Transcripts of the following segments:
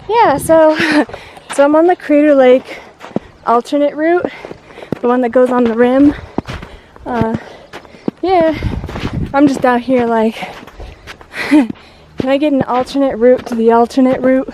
Yeah, so I'm on the Crater Lake alternate route, the one that goes on the rim. Yeah, I'm just out here like, can I get an alternate route to the alternate route?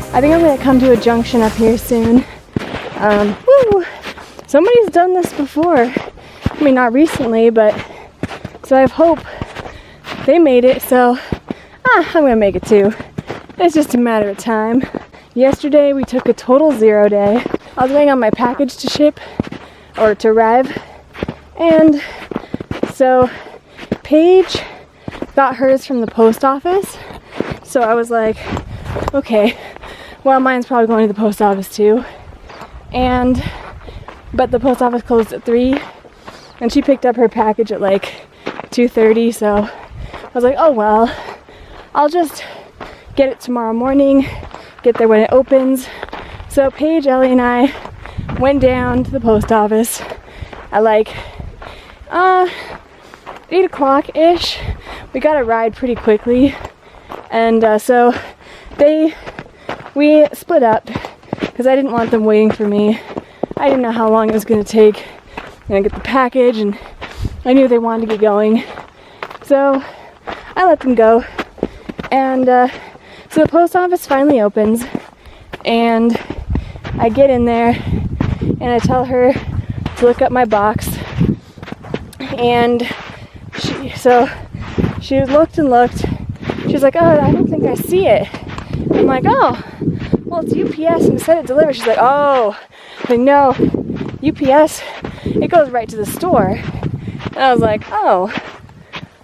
I think I'm gonna come to a junction up here soon. Woo! Somebody's done this before. I mean, not recently, but so I have hope they made it, so I'm gonna make it too. It's just a matter of time. Yesterday we took a total 0 day. I was waiting on my package to ship or to arrive, and so Paige got hers from the post office. So I was like, okay, well, mine's probably going to the post office too. But the post office closed at 3, and she picked up her package at like 2:30, so I was like, oh well, I'll just get it tomorrow morning, get there when it opens. So Paige, Ellie, and I went down to the post office at like 8 o'clock-ish. We got a ride pretty quickly, and so we split up because I didn't want them waiting for me. I didn't know how long it was going to take to get the package, and I knew they wanted to get going. So I let them go. And so the post office finally opens, and I get in there and I tell her to look up my box. And she looked and looked. She's like, oh, I don't think I see it. I'm like, oh, well, it's UPS and it said it delivered. She's like, oh, like, no, UPS, it goes right to the store. And I was like, oh,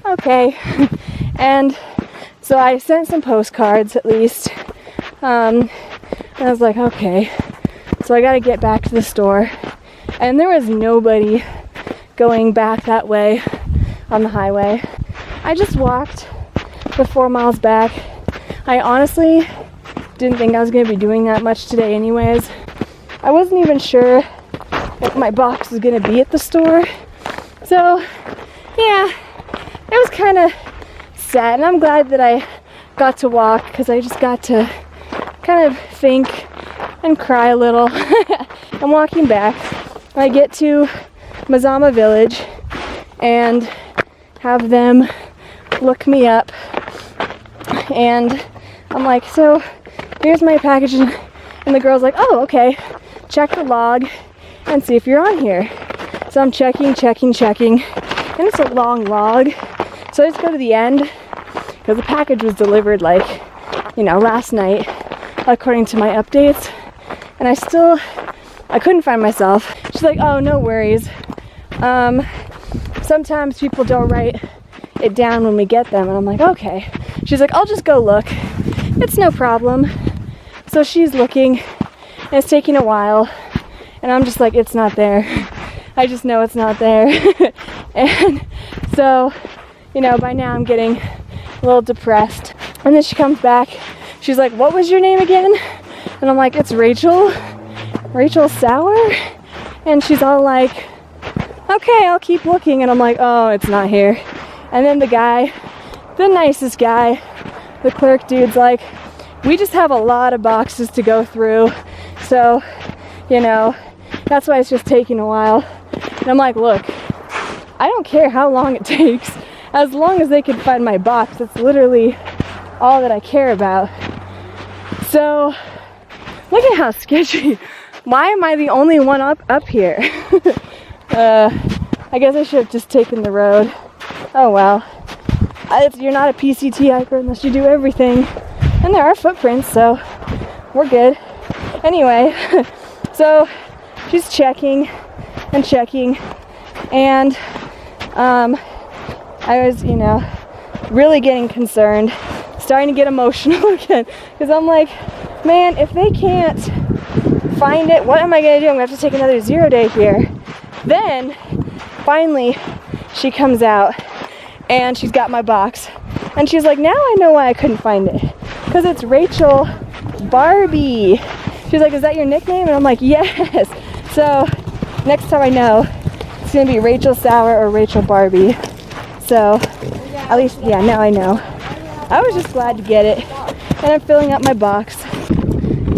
okay. And so I sent some postcards at least. And I was like, okay. So I got to get back to the store. And there was nobody going back that way on the highway. I just walked the 4 miles back. I honestly didn't think I was going to be doing that much today anyways. I wasn't even sure if my box was going to be at the store. So, yeah, it was kind of sad. And I'm glad that I got to walk because I just got to kind of think and cry a little. I'm walking back. I get to Mazama village and have them look me up. And I'm like, so here's my package, and the girl's like, oh, okay, check the log and see if you're on here. So I'm checking, and it's a long log. So I just go to the end, because the package was delivered like, last night, according to my updates, and I couldn't find myself. She's like, oh, no worries. Sometimes people don't write it down when we get them, and I'm like, okay. She's like, I'll just go look. It's no problem. So she's looking, and it's taking a while, and I'm just like, it's not there. I just know it's not there. And so, by now I'm getting a little depressed. And then she comes back. She's like, what was your name again? And I'm like, it's Rachel Sauer. And she's all like, okay, I'll keep looking. And I'm like, oh, it's not here. And then the nicest guy, the clerk dude's like, we just have a lot of boxes to go through, so, that's why it's just taking a while. And I'm like, look, I don't care how long it takes, as long as they can find my box. That's literally all that I care about. So, look at how sketchy. Why am I the only one up here? I guess I should have just taken the road. Oh well. You're not a PCT hiker unless you do everything. And there are footprints, so we're good. Anyway, so she's checking, and I was, really getting concerned, starting to get emotional again, because I'm like, man, if they can't find it, what am I gonna do? I'm gonna have to take another 0 day here. Then, finally, she comes out and she's got my box. And she's like, now I know why I couldn't find it. Because it's Rachel Barbie. She's like, is that your nickname? And I'm like, yes. So, next time I know, it's gonna be Rachel Sour or Rachel Barbie. So, at least, yeah, now I know. I was just glad to get it. And I'm filling up my box.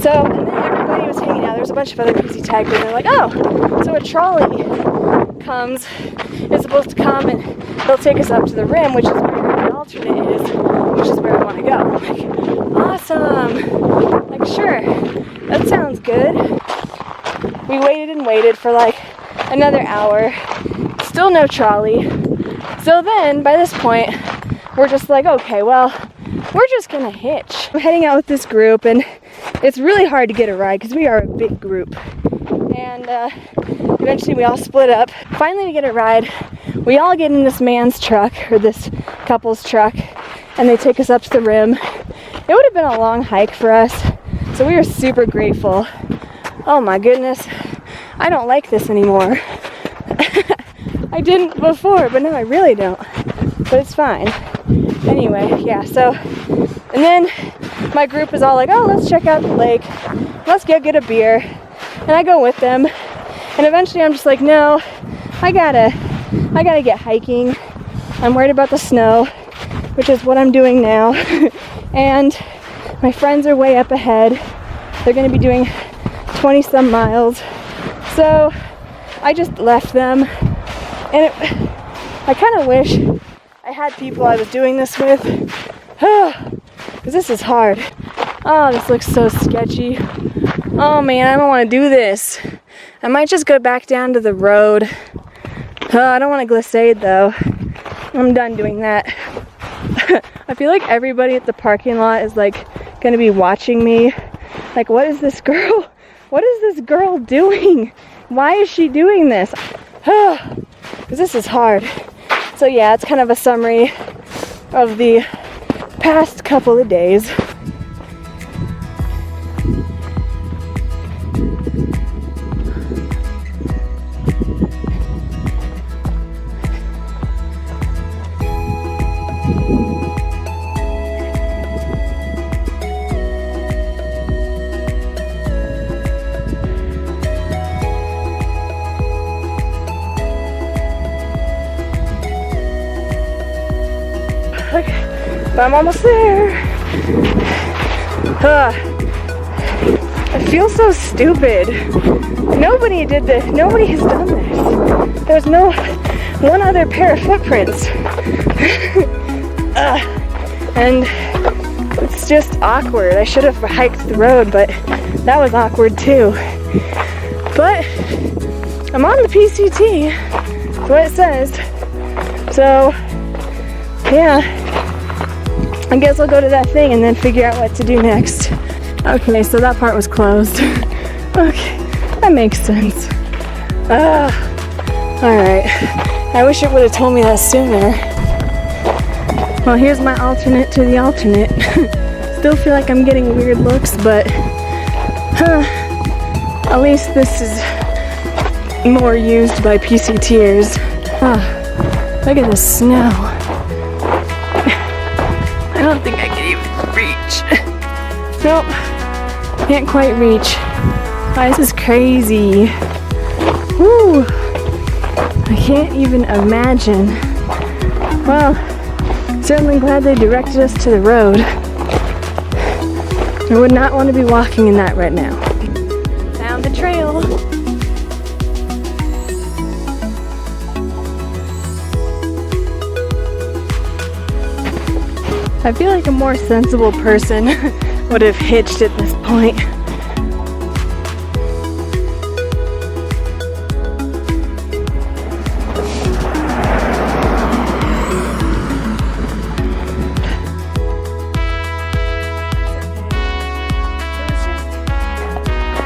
So, and then everybody was hanging out. There was a bunch of other PC taggers, and they're like, oh, so a trolley comes, is supposed to come, and they'll take us up to the rim, which is where the alternate is, which is where I want to go. I'm like, awesome. Like, sure, that sounds good. We waited and waited for like another hour. Still no trolley. So then, by this point, we're just like, okay, well, we're just gonna hitch. I'm heading out with this group, and it's really hard to get a ride because we are a big group. And eventually we all split up. Finally we get a ride. We all get in this man's truck, or this couple's truck, and they take us up to the rim. It would have been a long hike for us, so we were super grateful. Oh my goodness, I don't like this anymore. I didn't before, but now I really don't. But it's fine. Anyway, yeah, so, and then my group is all like, oh, let's check out the lake. Let's go get a beer. And I go with them. And eventually I'm just like, no, I gotta get hiking. I'm worried about the snow, which is what I'm doing now. And my friends are way up ahead. They're gonna be doing 20 some miles. So I just left them. And I kind of wish I had people I was doing this with. Because this is hard. Oh, this looks so sketchy. Oh man, I don't want to do this. I might just go back down to the road. I don't want to glissade though. I'm done doing that. I feel like everybody at the parking lot is like going to be watching me. Like, what is this girl? What is this girl doing? Why is she doing this? Because this is hard. So yeah, it's kind of a summary of the past couple of days. But I'm almost there. I feel so stupid. Nobody did this. Nobody has done this. There's no one other pair of footprints. And it's just awkward. I should have hiked the road, but that was awkward too. But I'm on the PCT. That's what it says. So, yeah. I guess I'll go to that thing and then figure out what to do next. Okay, so that part was closed. Okay, that makes sense. Alright. I wish it would have told me that sooner. Well, here's my alternate to the alternate. Still feel like I'm getting weird looks, but at least this is more used by PCTers. Look at the snow. I don't think I can even reach. Nope, can't quite reach. Oh, this is crazy. Woo! I can't even imagine. Well, certainly glad they directed us to the road. I would not want to be walking in that right now. Found the trail. I feel like a more sensible person would have hitched at this point.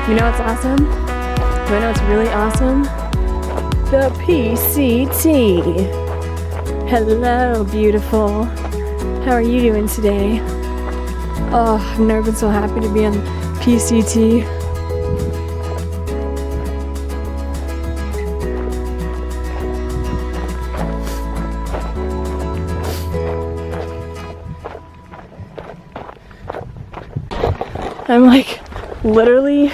You know what's awesome? You know what's really awesome? The PCT. Hello, beautiful. How are you doing today? Oh, I've never been so happy to be on PCT. I'm like literally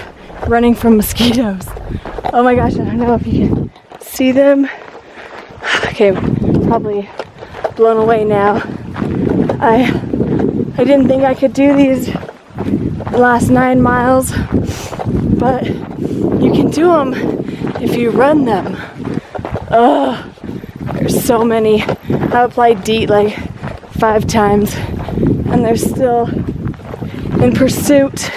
running from mosquitoes. Oh my gosh, I don't know if you can see them. Okay, probably blown away now. I didn't think I could do these last 9 miles, but you can do them if you run them. Ugh, there's so many. I applied DEET like 5 times, and they're still in pursuit.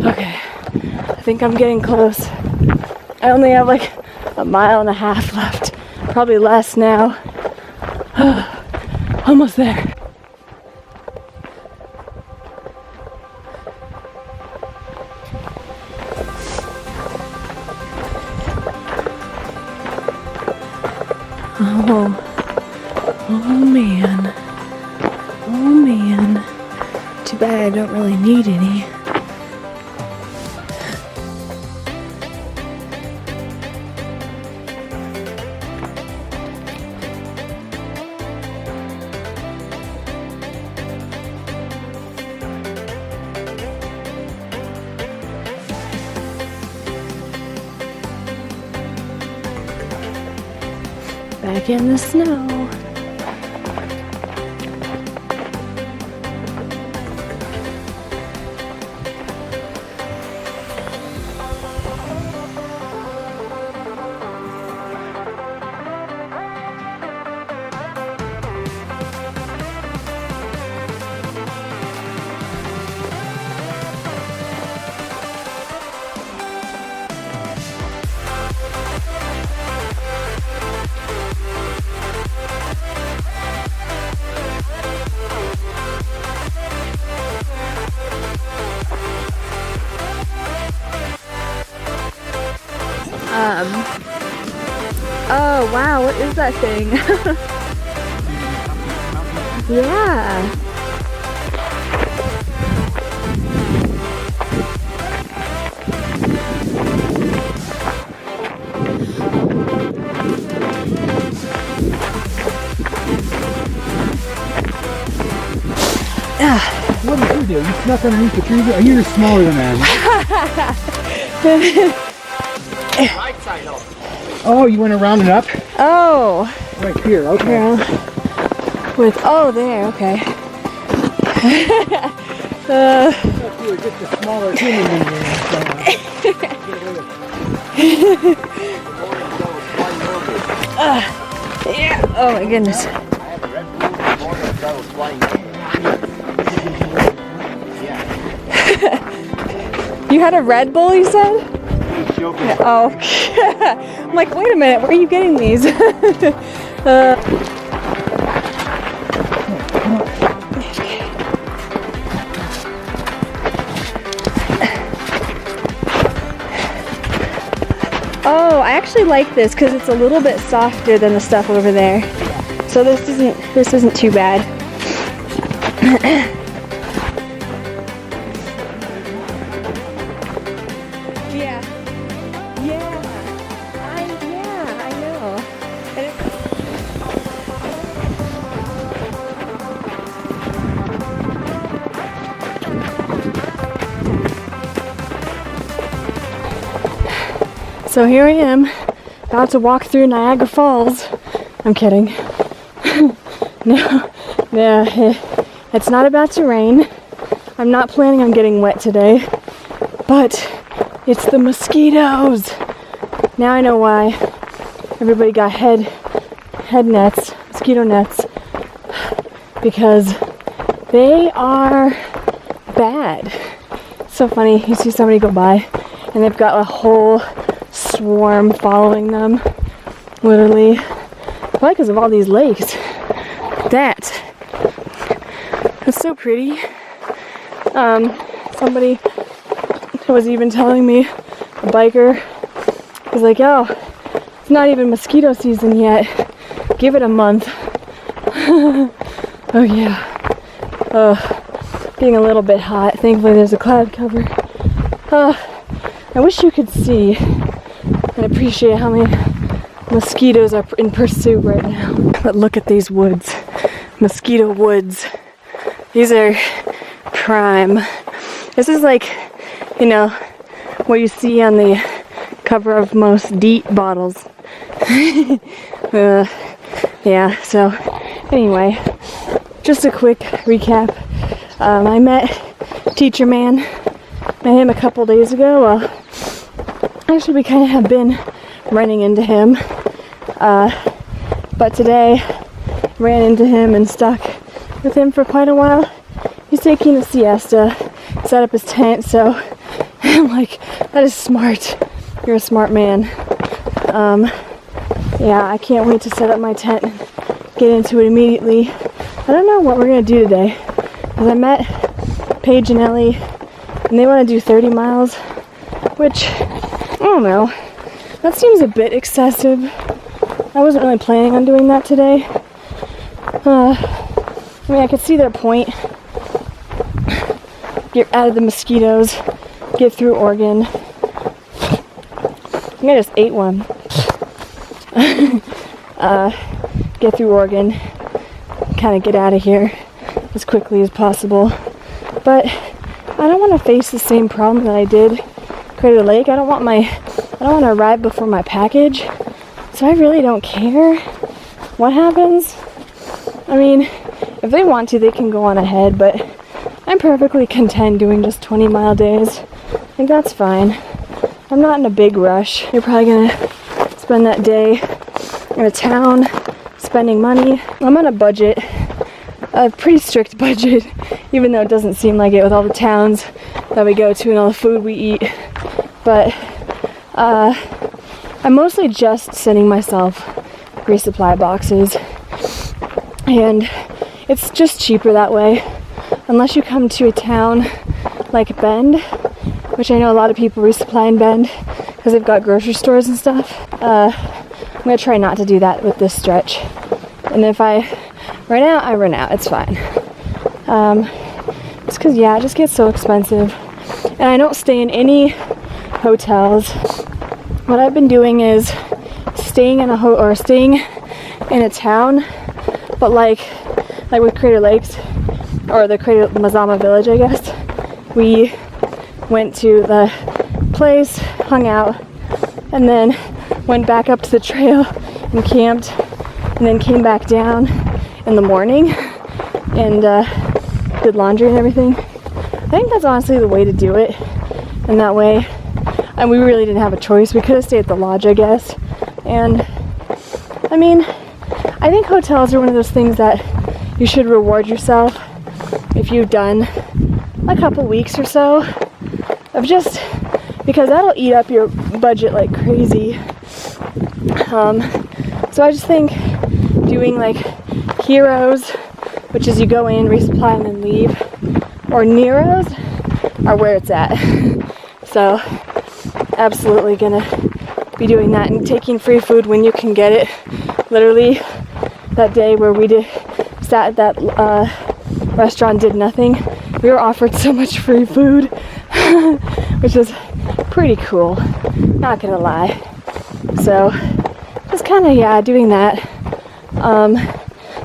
Okay, I think I'm getting close. I only have like 1.5 miles left, probably less now. Almost there. Oh man. Oh man. Too bad I don't really need any. Back in the snow. Oh wow, what is that thing? Yeah. What did you do? You snuck underneath the trees? Oh, you're smaller than that. Right side up. Oh, you went around and up? Oh. Right here, okay. Yeah. With, oh, there, okay. I thought you were just a smaller human than you. Yeah. Oh my goodness. I have a red balloon this morning that was flying in. You had a Red Bull, you said? Yeah, oh. I'm like, wait a minute, where are you getting these? Oh, I actually like this because it's a little bit softer than the stuff over there. So this isn't too bad. Yeah. Yeah. I know. And so here I am, about to walk through Niagara Falls. I'm kidding. No, it's not about to rain. I'm not planning on getting wet today, but it's the mosquitoes. Now I know why everybody got head nets, mosquito nets, because they are bad. It's so funny, you see somebody go by and they've got a whole swarm following them, literally, probably because of all these lakes. That's so pretty. Somebody was even telling me, a biker, was like, oh, it's not even mosquito season yet. Give it a month. Oh yeah. getting a little bit hot. Thankfully there's a cloud cover. I wish you could see and appreciate how many mosquitoes are in pursuit right now. But look at these woods. Mosquito woods. These are prime. This is like, you know, what you see on the cover of most DEET bottles. Yeah, so anyway, just a quick recap. I met Teacher Man. Met him a couple days ago. Actually, we kind of have been running into him. But today, ran into him and stuck with him for quite a while. He's taking a siesta, set up his tent, so I'm like, that is smart. You're a smart man. Yeah, I can't wait to set up my tent and get into it immediately. I don't know what we're gonna do today, because I met Paige and Ellie, and they want to do 30 miles, which, I don't know, that seems a bit excessive. I wasn't really planning on doing that today. I mean, I could see their point. Get out of the mosquitoes, get through Oregon. I think I just ate one. Get through Oregon, kind of get out of here as quickly as possible. But I don't want to face the same problem that I did Crater Lake. I don't want to arrive before my package. So I really don't care what happens. I mean, if they want to, they can go on ahead, but I'm perfectly content doing just 20-mile days. I think that's fine. I'm not in a big rush. You're probably gonna spend that day in a town spending money. I'm on a budget, a pretty strict budget, even though it doesn't seem like it with all the towns that we go to and all the food we eat. But I'm mostly just sending myself resupply boxes, and it's just cheaper that way. Unless you come to a town like Bend, which I know a lot of people resupply in Bend because they've got grocery stores and stuff. I'm gonna try not to do that with this stretch. And if I run out, I run out. It's fine. It's because, yeah, it just gets so expensive. And I don't stay in any hotels. What I've been doing is staying in a town, but like with Crater Lakes, or the Mazama village, I guess. We went to the place, hung out, and then went back up to the trail and camped, and then came back down in the morning and did laundry and everything. I think that's honestly the way to do it. And that way, and we really didn't have a choice. We could have stayed at the lodge, I guess. And I mean, I think hotels are one of those things that you should reward yourself if you've done a couple weeks or so of just, because that'll eat up your budget like crazy. So I just think doing like Heroes, which is you go in, resupply, and then leave, or Neros are where it's at. So absolutely gonna be doing that and taking free food when you can get it. Literally that day where we sat at that restaurant, did nothing, we were offered so much free food, which was pretty cool, not gonna lie. So just kind of, yeah, doing that.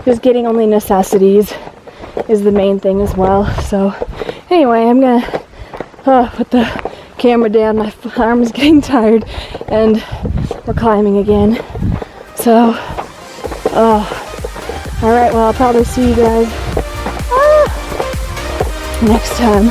Just getting only necessities is the main thing as well. So anyway, I'm gonna put the camera down. My arm is getting tired, and we're climbing again. So alright, well, I'll probably see you guys next time.